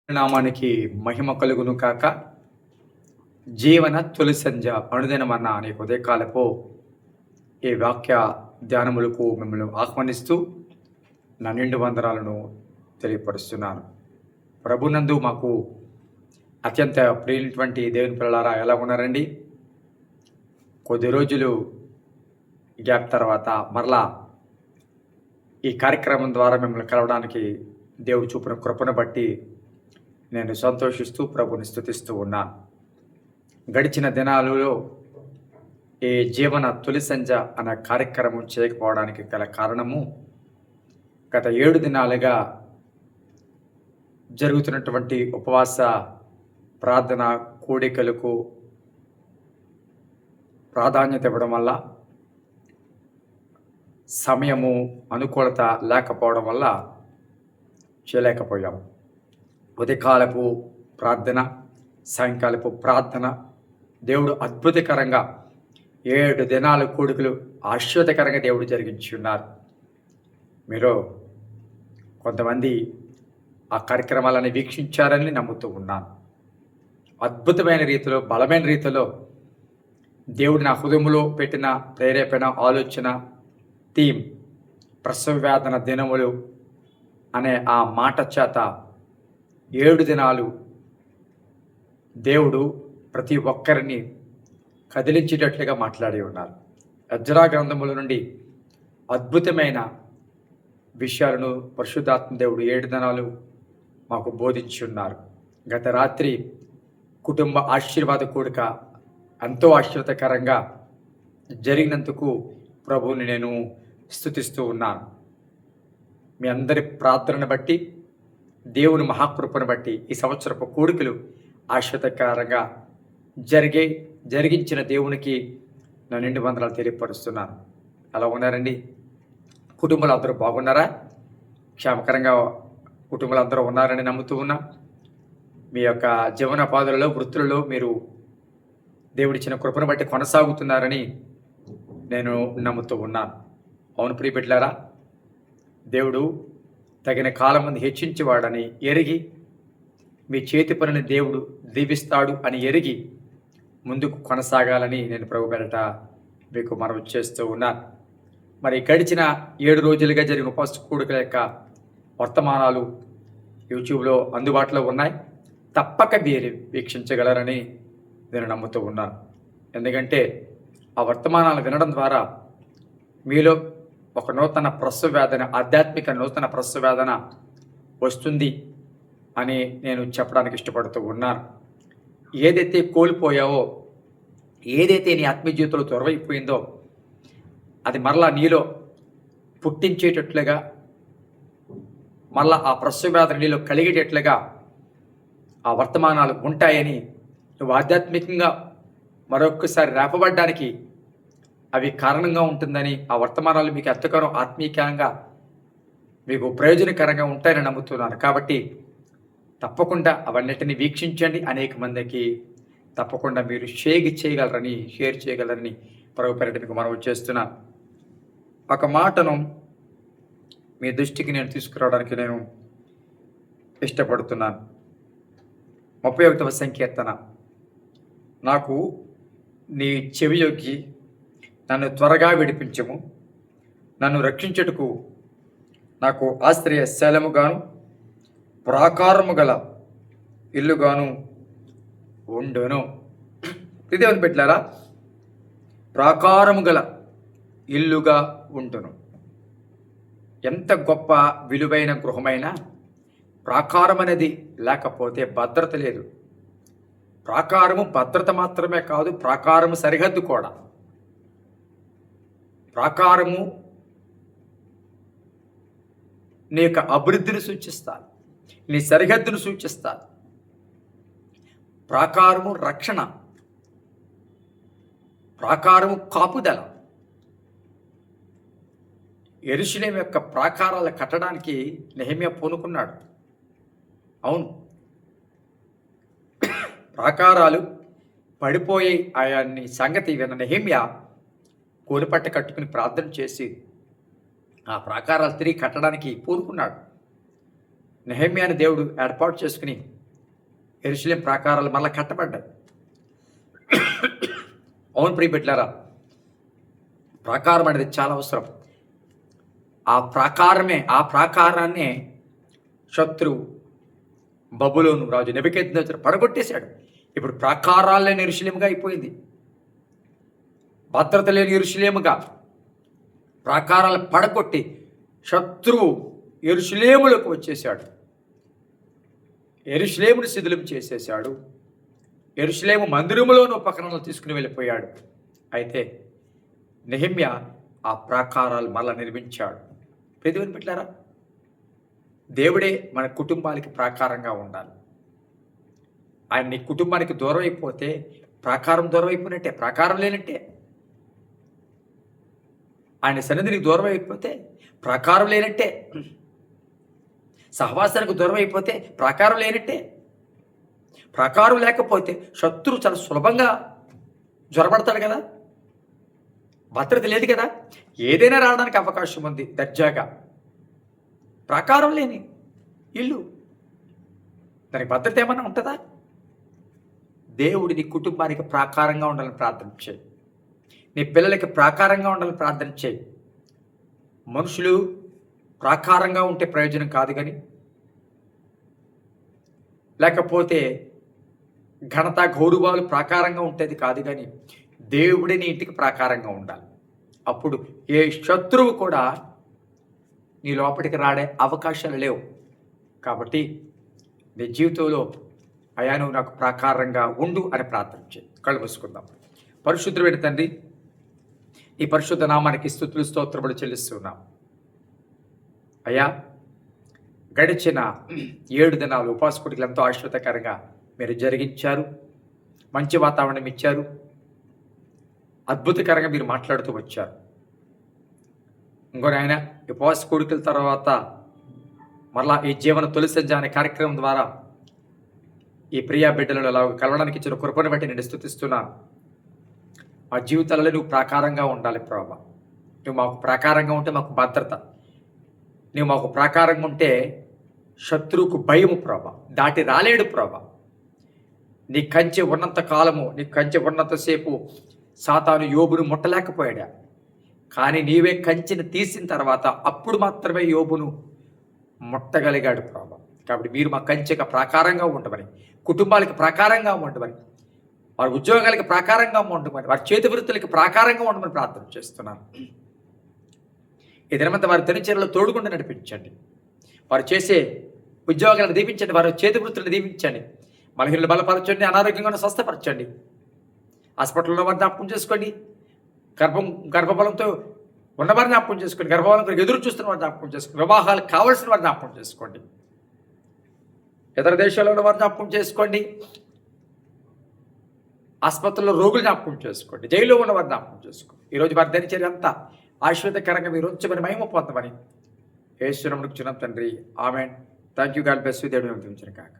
నామానికి మహిమ కలుగును కాక. జీవన తొలి సంధ్య అనుదినమన్న అనే ఉదయకాలపు ఈ వాక్య ధ్యానములకు మిమ్మల్ని ఆహ్వానిస్తూ నా నిండు వందనాలను తెలియపరుస్తున్నాను. ప్రభునందు మాకు అత్యంత ప్రియులైనటువంటి దేవుని పిల్లలారా ఎలా ఉన్నారండి? కొద్ది రోజులు గ్యాప్ తర్వాత మరలా ఈ కార్యక్రమం ద్వారా మిమ్మల్ని కలవడానికి దేవుడు చూపిన కృపను బట్టి నేను సంతోషిస్తూ ప్రభుని స్తుతిస్తూ ఉన్నాను. గడిచిన దినాలలో ఈ జీవన తొలి సంధ్య అనే కార్యక్రమం చేయకపోవడానికి గల కారణము గత 7 దినాలుగా జరుగుతున్నటువంటి ఉపవాస ప్రార్థన కూడికలకు ప్రాధాన్యత ఇవ్వడం వల్ల, సమయము అనుకూలత లేకపోవడం వల్ల చేయలేకపోయాము. ఉదయకాలపు ప్రార్థన, సాయంకాలపు ప్రార్థన దేవుడు అద్భుతకరంగా 7 దినాల కూడికలు ఆశ్చర్యకరంగా దేవుడు జరిగించి ఉన్నారు. మీరు కొంతమంది ఆ కార్యక్రమాలను వీక్షించారని నమ్ముతూ ఉన్నాను. అద్భుతమైన రీతిలో, బలమైన రీతిలో దేవుడు నా హృదయంలో పెట్టిన ప్రేరేపణ, ఆలోచన, థీమ్ ప్రసవ వేదన దినములు అనే ఆ మాట చేత 7 దినాలు దేవుడు ప్రతి ఒక్కరిని కదిలించేటట్లుగా మాట్లాడి ఉన్నారు. యెజ్రా గ్రంథముల నుండి అద్భుతమైన విషయాలను పరిశుద్ధాత్మ దేవుడు 7 దినాలు మాకు బోధించి ఉన్నారు. గత రాత్రి కుటుంబ ఆశీర్వాద కూడిక ఎంతో ఆశ్చర్యకరంగా జరిగినందుకు ప్రభువుని నేను స్తుతిస్తూ ఉన్నాను. మీ అందరి ప్రార్థనను బట్టి, దేవుని మహాకృపను బట్టి ఈ సంవత్సరపు కూడికలు ఆశ్చర్యకరంగా జరిగించిన దేవునికి నా నిండు వందనాలు తెలియపరుస్తున్నాను. ఎలా ఉన్నారండి? కుటుంబాలు అందరూ బాగున్నారా? క్షేమకరంగా కుటుంబాలు అందరూ ఉన్నారని నమ్ముతూ ఉన్నా. మీ యొక్క జీవనోపాధులలో, వృత్తులలో మీరు దేవుడిచ్చిన కృపను బట్టి కొనసాగుతున్నారని నేను నమ్ముతూ ఉన్నాను. అవును ప్రియబిడ్డలారా, దేవుడు తగిన కాలం మంది హెచ్చించేవాడని ఎరిగి, మీ చేతి పనిని దేవుడు దీవిస్తాడు అని ఎరిగి ముందుకు కొనసాగాలని నేను ప్రభు పేరట మీకు మనవి చేస్తూ ఉన్నాను. మరి గడిచిన 7 రోజులుగా జరిగిన ఉపవాస కూడికల యొక్క వర్తమానాలు యూట్యూబ్లో అందుబాటులో ఉన్నాయి. తప్పక మీరు వీక్షించగలరని నేను నమ్ముతూ ఉన్నాను. ఎందుకంటే ఆ వర్తమానాలు వినడం ద్వారా మీలో ఒక నూతన ప్రసవ వేదన, ఆధ్యాత్మిక నూతన ప్రసవ వేదన వస్తుంది అని నేను చెప్పడానికి ఇష్టపడుతూ ఉన్నాను. ఏదైతే కోల్పోయావో, ఏదైతే నీ ఆత్మీయ జీవితంలో త్వరవైపోయిందో అది మరలా నీలో పుట్టించేటట్లుగా, మరలా ఆ ప్రసవ వేదన నీలో కలిగేటట్లుగా ఆ వర్తమానాలు ఉంటాయని, నువ్వు ఆధ్యాత్మికంగా మరొకసారి రేపబడ్డానికి అవి కారణంగా ఉంటుందని, ఆ వర్తమానాలు మీకు ఎంతగానో ఆత్మీయంగా మీకు ప్రయోజనకరంగా ఉంటాయని నమ్ముతున్నాను. కాబట్టి తప్పకుండా అవన్నిటిని వీక్షించండి. అనేక మందికి తప్పకుండా మీరు షేర్ చేయగలరని ప్రభు పేరిట మీకు మనవి చేస్తున్నాను. ఒక మాటను మీ దృష్టికి నేను తీసుకురావడానికి నేను ఇష్టపడుతున్నాను. 31వ సంకీర్తన. నాకు నీ చెవియొగ్గి నన్ను త్వరగా విడిపించము, నన్ను రక్షించుటకు నాకు ఆశ్రయశైలముగాను ప్రాకారము గల ఇల్లుగాను ఉండును. ఇదేమని పెట్టారా? ప్రాకారము గల ఇల్లుగా ఉండును. ఎంత గొప్ప విలువైన గృహమైనా ప్రాకారం అనేది లేకపోతే భద్రత లేదు. ప్రాకారము భద్రత మాత్రమే కాదు, ప్రాకారము సరిహద్దు కూడా. ప్రాకారము నీ యొక్క అభివృద్ధిని సూచిస్తారు, నీ సరిహద్దును సూచిస్తారు. ప్రాకారము రక్షణ, ప్రాకారము కాపుదల. యెరూషలేము యొక్క ప్రాకారాలు కట్టడానికి నెహెమ్యా పూనుకున్నాడు. అవును, ప్రాకారాలు పడిపోయి ఆయన్ని సంగతి విన్న నెహెమ్యా కోలిపట్ట కట్టుకుని ప్రార్థన చేసి ఆ ప్రాకారాలు తిరిగి కట్టడానికి పూనుకున్నాడు. నెహెమ్యాను దేవుడు ఏర్పాటు చేసుకుని యెరూషలేము ప్రాకారాలు మరలా కట్టబడ్డాయి. అవును ప్రియబిడ్డలారా, ప్రాకారం అనేది చాలా అవసరం. ఆ ప్రాకారాన్నే శత్రువు బబులోను రాజు నెబుకద్నెజరు పడగొట్టేశాడు. ఇప్పుడు ప్రాకారాలు లేని యెరూషలేముగా అయిపోయింది. భద్రత లేని యెరూషలేముగా ప్రాకారాలు పడగొట్టి శత్రువు యెరూషలేములోకి వచ్చేశాడు. యెరూషలేమును శిథిలం చేసేశాడు. యెరూషలేము మందిరములోని ఉపకరణాలు తీసుకుని వెళ్ళిపోయాడు. అయితే నెహెమ్యా ఆ ప్రాకారాలు మరలా నిర్మించాడు. దేవుని బిడ్డలారా, దేవుడే మన కుటుంబానికి ప్రాకారంగా ఉండాలి. ఆయన నీ కుటుంబానికి దూరం అయిపోతే ప్రాకారం దూరం అయిపోయినట్టే, ప్రాకారం లేనట్టే. ఆయన సన్నిధికి దూరం అయిపోతే ప్రాకారం లేనట్టే. సహవాసానికి దూరం అయిపోతే ప్రాకారం లేనట్టే. ప్రాకారం లేకపోతే శత్రువు చాలా సులభంగా జ్వరపడతాడు కదా, భద్రత లేదు కదా, ఏదైనా రావడానికి అవకాశం ఉంది దర్జాగా. ప్రాకారం లేని ఇల్లు, దానికి భద్రత ఏమన్నా ఉంటుందా? దేవుడి నీ కుటుంబానికి ప్రాకారంగా ఉండాలని ప్రార్థన చేయి. నీ పిల్లలకి ప్రాకారంగా ఉండాలని ప్రార్థన చేయి. మనుషులు ప్రాకారంగా ఉంటే ప్రయోజనం కాదు, కానీ లేకపోతే ఘనత గౌరవాలు ప్రాకారంగా ఉంటేది కాదు, కానీ దేవుడి నీ ఇంటికి ప్రాకారంగా ఉండాలి. అప్పుడు ఏ శత్రువు కూడా నీ లోపలికి రాడే అవకాశాలు లేవు. కాబట్టి నీ జీవితంలో అయా నువ్వు నాకు ప్రాకారంగా ఉండు అని ప్రార్థన చేయి. కళ్ళు మూసుకుందాం. పరిశుద్ధుడైన తండ్రి, ఈ పరిశుద్ధ నామానికి స్తుతులు స్తోత్రములు చెల్లిస్తున్నాం. అయ్యా, గడిచిన 7 దినాలు ఉపవాస కూడికలు ఎంతో ఆశ్చర్యకరంగా మీరు జరిగించారు. మంచి వాతావరణం ఇచ్చారు. అద్భుతకరంగా మీరు మాట్లాడుతూ వచ్చారు. ఇంకో ఆయన ఉపవాస కూడికల తర్వాత మరలా ఈ జీవన తొలి సంధ్య అనే కార్యక్రమం ద్వారా ఈ ప్రియా బిడ్డలను అలా కలవడానికి ఇచ్చిన కృపను బట్టి నేను స్తుతిస్తున్నాను. మా జీవితాలలో నువ్వు ప్రాకారంగా ఉండాలి ప్రభా. నువ్వు మాకు ప్రాకారంగా ఉంటే మాకు భద్రత. నువ్వు మాకు ప్రాకారంగా ఉంటే శత్రువుకు భయము ప్రభా, దాటి రాలేడు ప్రభా. నీ కంచె ఉన్నంత కాలము, నీ కంచె ఉన్నంతసేపు సాతాను యోబును ముట్టలేకపోయాడా, కానీ నీవే కంచెను తీసిన తర్వాత అప్పుడు మాత్రమే యోబును ముట్టగలిగాడు ప్రభా. కాబట్టి మీరు మా కంచెకి ప్రాకారంగా ఉండమని, కుటుంబాలకి ప్రాకారంగా ఉండమని, వారి ఉద్యోగాలకి ప్రాకారంగా ఉండమని, వారి చేతి వృత్తులకి ప్రాకారంగా ఉండమని ప్రార్థన చేస్తున్నాను. ఈ దినమంతా వారి దినచర్యలో తోడుకుండా నడిపించండి. వారు చేసే ఉద్యోగాలను దీపించండి, వారి చేతి వృత్తులను దీపించండి. మహిళలు బలపరచండి, అనారోగ్యంగా స్వస్థపరచండి. హాస్పిటల్లో వారిని జ్ఞాపకం చేసుకోండి. గర్భబలంతో ఉన్నవారిని జ్ఞాపకం చేసుకోండి. గర్భబలం కొరకు ఎదురు చూస్తున్న వారిని జ్ఞాపకం చేసుకోండి. వివాహాలకు కావలసిన వారిని జ్ఞాపకం చేసుకోండి. ఇతర దేశాల్లో ఉన్న వారిని జ్ఞాపకం చేసుకోండి. ఆసుపత్రుల్లో రోగులు జ్ఞాపకం చేసుకోండి. జైల్లో ఉన్న వారిని జ్ఞాపకం చేసుకోండి. ఈరోజు వారి దినచర్య అంతా ఆశ్చర్యకరంగా మీరు ఉంచమని మహిమ పొందమని యేసు నామమున తండ్రి, amen. Thank you. God bless you. దేవుడు దీవించును గాక.